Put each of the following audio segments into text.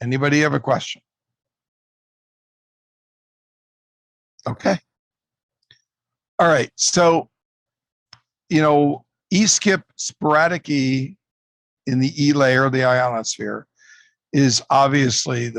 Anybody have a question? Okay. All right. So, E-skip sporadic E in the E layer of the ionosphere is obviously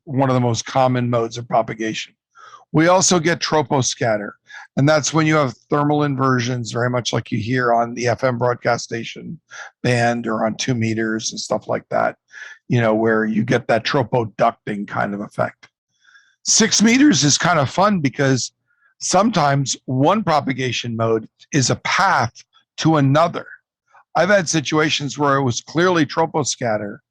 one of the most common modes of propagation. We also get Tropo Scatter, and that's when you have thermal inversions, very much like you hear on the FM broadcast station band or on 2 meters and stuff like that, where you get that tropo ducting kind of effect. 6 meters is kind of fun because sometimes one propagation mode is a path to another. I've had situations where it was clearly Tropo Scatter,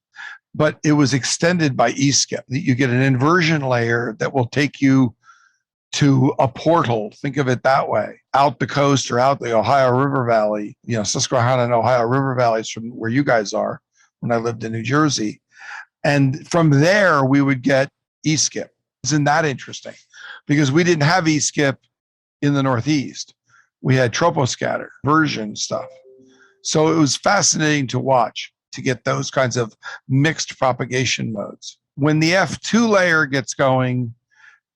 but it was extended by E-skip. You get an inversion layer that will take you to a portal, think of it that way, out the coast or out the Ohio River Valley, Susquehanna and Ohio River Valleys from where you guys are when I lived in New Jersey. And from there, we would get E-skip. Isn't that interesting? Because we didn't have E-skip in the Northeast. We had Tropo Scatter version stuff. So it was fascinating to watch, to get those kinds of mixed propagation modes. When the F2 layer gets going,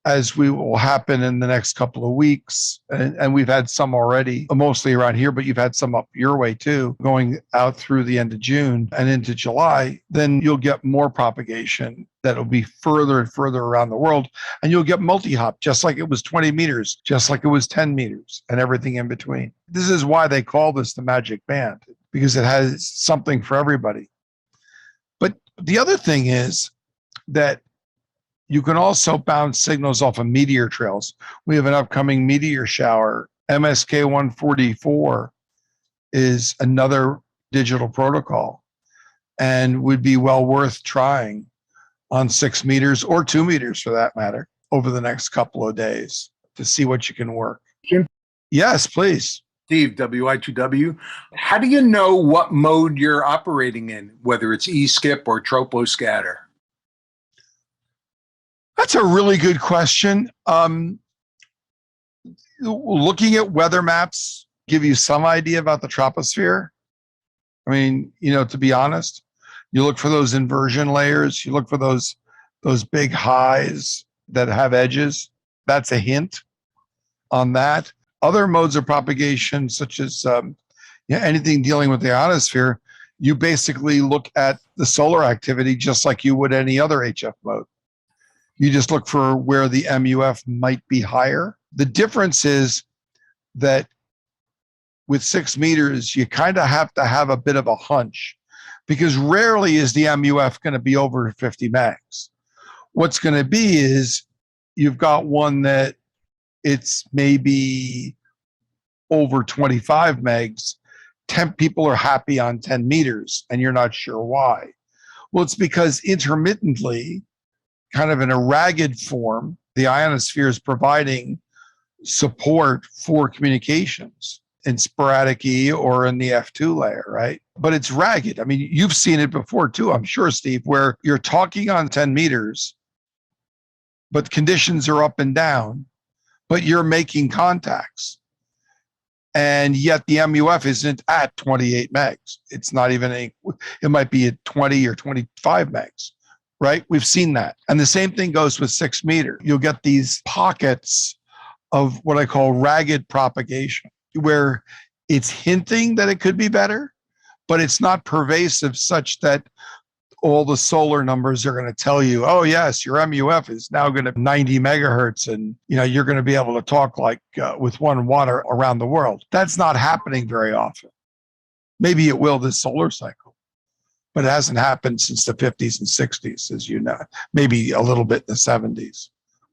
as we will happen in the next couple of weeks, and we've had some already, mostly around here, but you've had some up your way too, going out through the end of June and into July, then you'll get more propagation that'll be further and further around the world, and you'll get multi-hop, just like it was 20 meters, just like it was 10 meters, and everything in between. This is why they call this the magic band, because it has something for everybody. But the other thing is that you can also bounce signals off of Meteor Trails. We have an upcoming meteor shower. MSK 144 is another digital protocol and would be well worth trying on 6 meters or 2 meters for that matter over the next couple of days to see what you can work. Jim? Yes, please. Steve, WI2W. How do you know what mode you're operating in, whether it's E-skip or Tropo Scatter? That's a really good question. Looking at weather maps give you some idea about the troposphere. I mean, to be honest, you look for those inversion layers, you look for those big highs that have edges. That's a hint on that. Other modes of propagation, such as anything dealing with the ionosphere, you basically look at the solar activity just like you would any other HF mode. You just look for where the MUF might be higher. The difference is that with 6 meters, you kind of have to have a bit of a hunch, because rarely is the MUF going to be over 50 megs. What's going to be is you've got one that it's maybe over 25 megs. 10 people are happy on 10 meters, and you're not sure why. Well, it's because intermittently, kind of in a ragged form, the ionosphere is providing support for communications in sporadic E or in the F2 layer, right? But it's ragged. I mean, you've seen it before too, I'm sure, Steve, where you're talking on 10 meters, but conditions are up and down, but you're making contacts. And yet the MUF isn't at 28 megs. It's not even it might be at 20 or 25 megs. Right? We've seen that. And the same thing goes with 6 meter. You'll get these pockets of what I call ragged propagation, where it's hinting that it could be better, but it's not pervasive such that all the solar numbers are going to tell you, oh yes, your MUF is now going to 90 megahertz and you're going to be able to talk like with 1 watt around the world. That's not happening very often. Maybe it will this solar cycle, but it hasn't happened since the 50s and 60s, as you know, maybe a little bit in the 70s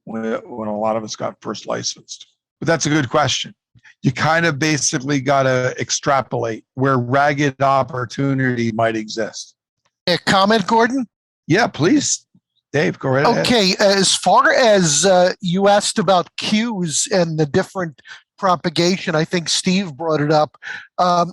when a lot of us got first licensed. But that's a good question. You kind of basically got to extrapolate where ragged opportunity might exist. A comment, Gordon? Yeah, please. Dave, go right ahead. Okay, as far as you asked about cues and the different propagation, I think Steve brought it up.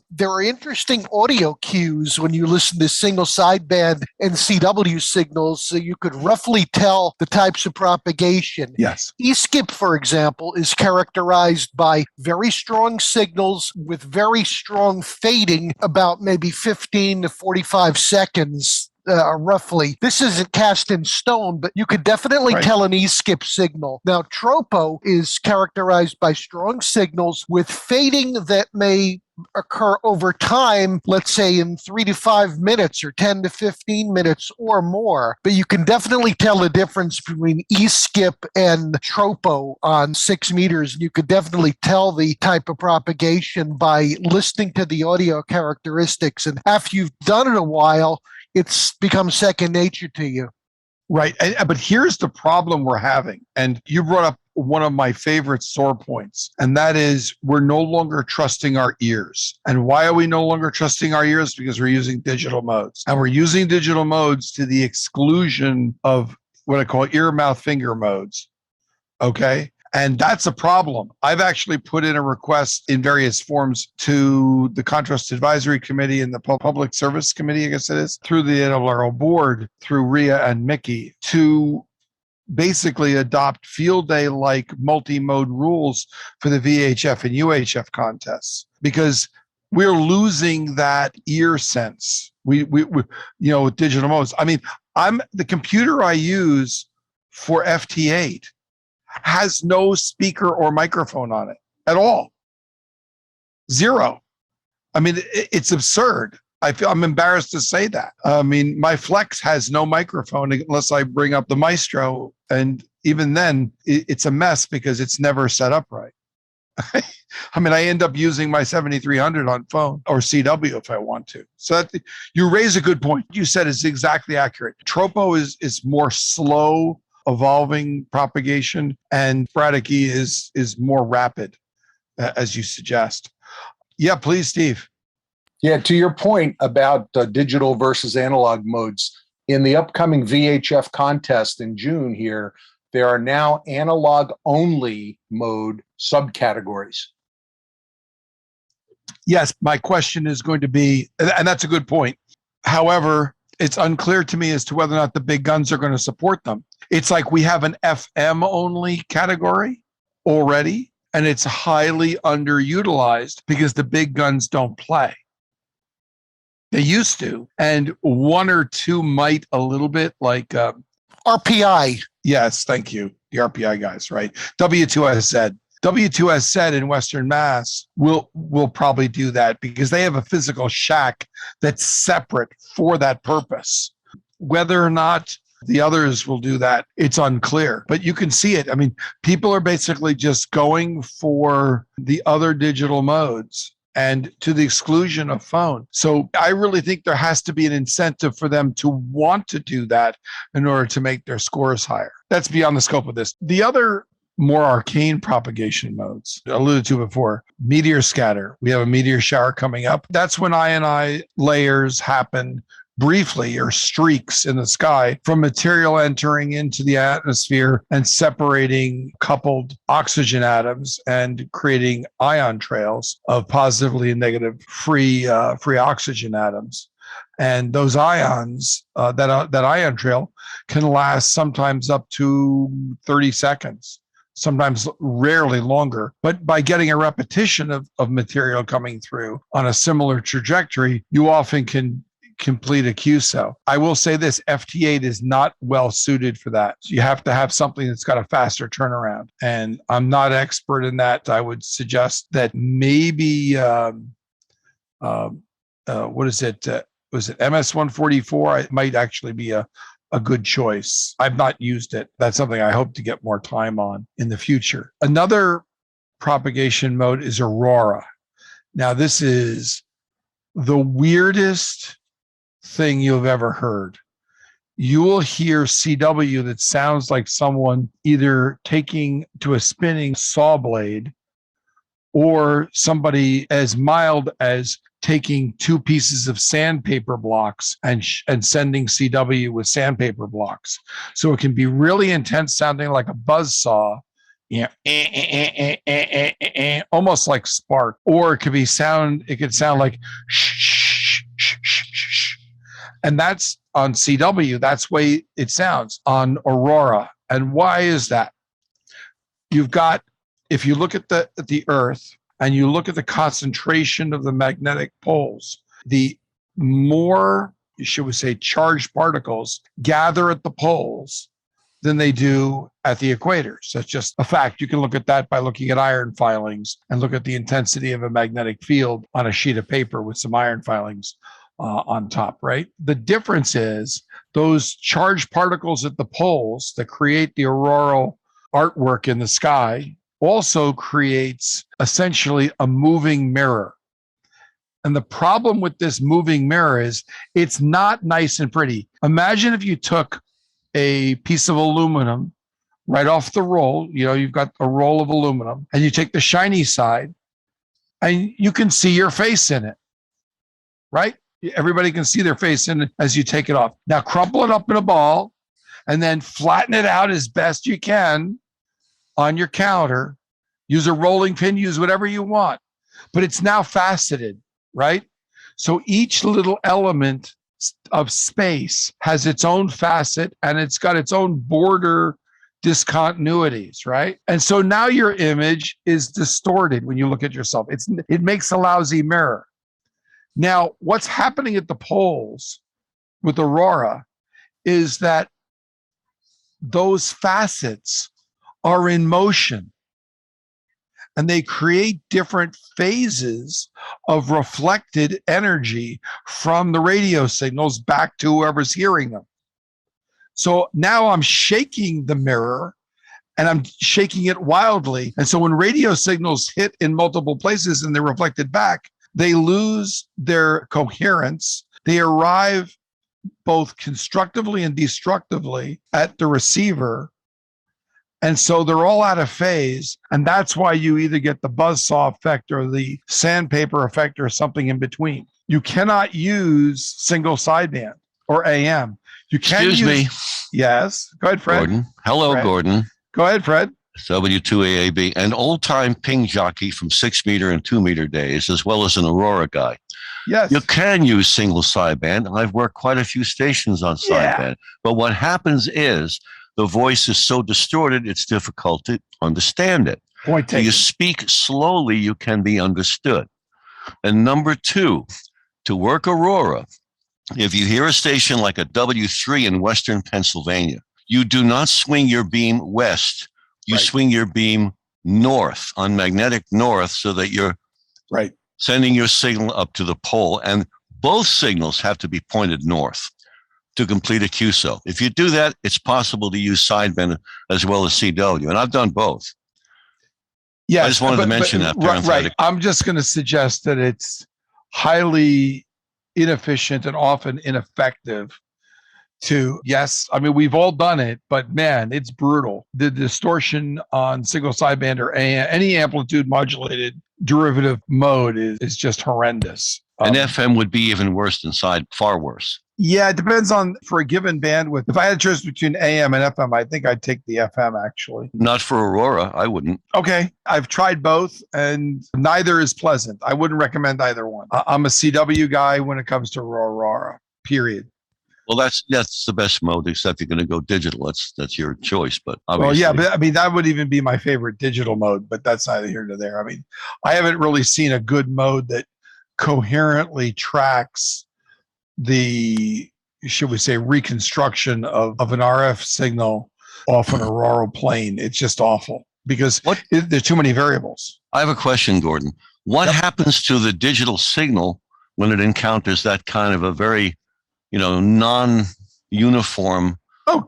There are interesting audio cues when you listen to single sideband and CW signals, so you could roughly tell the types of propagation. Yes. E-skip, for example, is characterized by very strong signals with very strong fading, about maybe 15 to 45 seconds roughly. This isn't cast in stone, but you could definitely Right. tell an E-skip signal. Now, Tropo is characterized by strong signals with fading that may occur over time, let's say in 3 to 5 minutes or 10 to 15 minutes or more. But you can definitely tell the difference between E-skip and Tropo on 6 meters. You could definitely tell the type of propagation by listening to the audio characteristics. And after you've done it a while, it's become second nature to you. Right. But here's the problem we're having. And you brought up one of my favorite sore points, and that is we're no longer trusting our ears. And why are we no longer trusting our ears? Because we're using digital modes. And we're using digital modes to the exclusion of what I call ear, mouth, finger modes. Okay. And that's a problem. I've actually put in a request in various forms to the Contrast Advisory Committee and the Public Service Committee, I guess it is, through the NLRO board, through Rhea and Mickey, to basically adopt field day-like multi-mode rules for the VHF and UHF contests, because we're losing that ear sense. We with digital modes. I mean, the computer I use for FT8 has no speaker or microphone on it at all. Zero. I mean, it's absurd. I'm embarrassed to say that. I mean, my Flex has no microphone unless I bring up the Maestro. And even then, it's a mess because it's never set up right. I mean, I end up using my 7300 on phone or CW if I want to. So you raise a good point. You said is exactly accurate. Tropo is more slow evolving propagation, and Sporadic E is more rapid, as you suggest. Yeah, please, Steve. Yeah, to your point about digital versus analog modes, in the upcoming VHF contest in June here, there are now analog-only mode subcategories. Yes, my question is going to be, and that's a good point. However, it's unclear to me as to whether or not the big guns are going to support them. It's like we have an FM only category already, and it's highly underutilized because the big guns don't play. They used to, and one or two might a little bit, like RPI. Yes, thank you. The RPI guys, right? W2Z. W2Z in Western Mass will probably do that because they have a physical shack that's separate for that purpose. Whether or not the others will do that, it's unclear, but you can see it. I mean, people are basically just going for the other digital modes and to the exclusion of phone. So I really think there has to be an incentive for them to want to do that in order to make their scores higher. That's beyond the scope of this. The other more arcane propagation modes alluded to before, Meteor Scatter. We have a meteor shower coming up. That's when ioni layers happen briefly, or streaks in the sky, from material entering into the atmosphere and separating coupled oxygen atoms and creating ion trails of positively and negative free oxygen atoms. And those ions, that ion trail can last sometimes up to 30 seconds. Sometimes rarely longer, but by getting a repetition of material coming through on a similar trajectory, you often can complete a QSO. I will say this, FT8 is not well suited for that. So you have to have something that's got a faster turnaround. And I'm not expert in that. I would suggest that maybe, what is it? Was it MS-144? It might actually be a good choice. I've not used it. That's something I hope to get more time on in the future. Another propagation mode is Aurora. Now, this is the weirdest thing you've ever heard. You will hear CW that sounds like someone either taking to a spinning saw blade or somebody as mild as taking two pieces of sandpaper blocks and sending CW with sandpaper blocks. So it can be really intense, sounding like a buzz saw, almost like spark, or it could sound like shh, shh, shh, shh. And that's on CW. That's the way it sounds on Aurora. And why is that? You've got, if you look at the Earth and you look at the concentration of the magnetic poles, the more should we say, charged particles gather at the poles than they do at the equator. So it's just a fact. You can look at that by looking at iron filings and look at the intensity of a magnetic field on a sheet of paper with some iron filings on top, right? The difference is those charged particles at the poles that create the auroral artwork in the sky also creates essentially a moving mirror. And the problem with this moving mirror is it's not nice and pretty. Imagine if you took a piece of aluminum right off the roll, you've got a roll of aluminum, and you take the shiny side and you can see your face in it, right? Everybody can see their face in it as you take it off. Now crumple it up in a ball and then flatten it out as best you can on your counter. Use a rolling pin, use whatever you want, but it's now faceted, right? So each little element of space has its own facet and it's got its own border discontinuities, right? And so now your image is distorted when you look at yourself. It makes a lousy mirror. Now, what's happening at the poles with Aurora is that those facets are in motion and they create different phases of reflected energy from the radio signals back to whoever's hearing them. So now I'm shaking the mirror and I'm shaking it wildly. And so when radio signals hit in multiple places and they're reflected back, they lose their coherence. They arrive both constructively and destructively at the receiver. And so they're all out of phase. And that's why you either get the buzzsaw effect or the sandpaper effect or something in between. You cannot use single sideband or AM. You can Excuse me. Yes. Go ahead, Fred. Gordon. Hello, Fred. Gordon. Go ahead, Fred. W2AAB, an old-time ping jockey from 6 meter and 2 meter days, as well as an Aurora guy. Yes. You can use single sideband. I've worked quite a few stations on sideband. But what happens is the voice is so distorted, it's difficult to understand it. Point So taken. you speak slowly, you can be understood. And number two, to work Aurora, if you hear a station like a W3 in Western Pennsylvania, you do not swing your beam west. You swing your beam north, on magnetic north, so that you're sending your signal up to the pole. And both signals have to be pointed north to complete a QSO. If you do that, it's possible to use sideband as well as CW. And I've done both. Yes, I just wanted to mention that. Right. I'm just going to suggest that it's highly inefficient and often ineffective to, we've all done it, but man, it's brutal. The distortion on single sideband or any amplitude modulated derivative mode is just horrendous. And FM would be even worse than side, far worse. Yeah, it depends on, for a given bandwidth. If I had to choose between AM and FM, I think I'd take the FM actually. Not for Aurora, I wouldn't. Okay, I've tried both and neither is pleasant. I wouldn't recommend either one. I'm a CW guy when it comes to Aurora, period. Well, that's the best mode, except you're going to go digital. That's your choice, but obviously. Well, yeah, but that would even be my favorite digital mode, but that's neither here nor there. I haven't really seen a good mode that coherently tracks the, should we say, reconstruction of an RF signal off an auroral plane. It's just awful because there's too many variables. I have a question, Gordon. What happens to the digital signal when it encounters that kind of a very non-uniform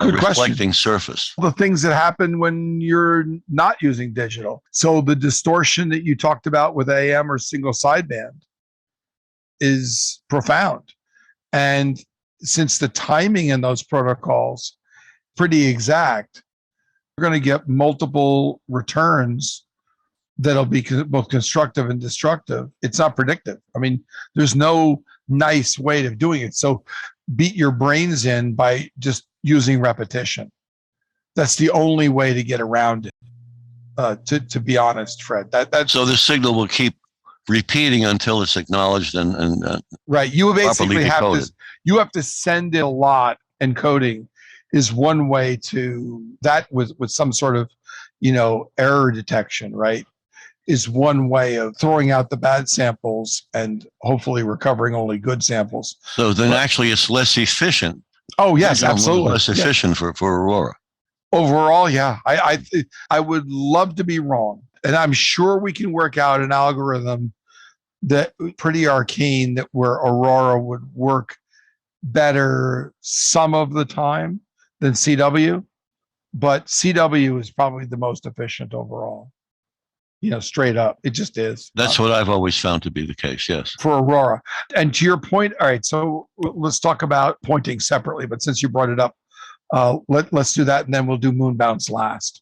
reflecting surface? The things that happen when you're not using digital. So the distortion that you talked about with AM or single sideband is profound. And since the timing in those protocols pretty exact, you're going to get multiple returns that'll be both constructive and destructive. It's not predictive. There's no nice way of doing it. So beat your brains in by just using repetition. That's the only way to get around it. To be honest, Fred, that's so the signal will keep repeating until it's acknowledged and right. You basically have to send it a lot. Encoding is one way to that with some sort of error detection, right? is one way of throwing out the bad samples and hopefully recovering only good samples. So then actually it's less efficient. Oh, yes, Digital mode is absolutely. less efficient for Aurora. Overall, yeah. I would love to be wrong. And I'm sure we can work out an algorithm that pretty arcane that where Aurora would work better some of the time than CW, but CW is probably the most efficient overall. Straight up, it just is. That's what I've always found to be the case. Yes. For Aurora. And to your point, all right, so let's talk about pointing separately, but since you brought it up, let's do that, and then we'll do moon bounce last.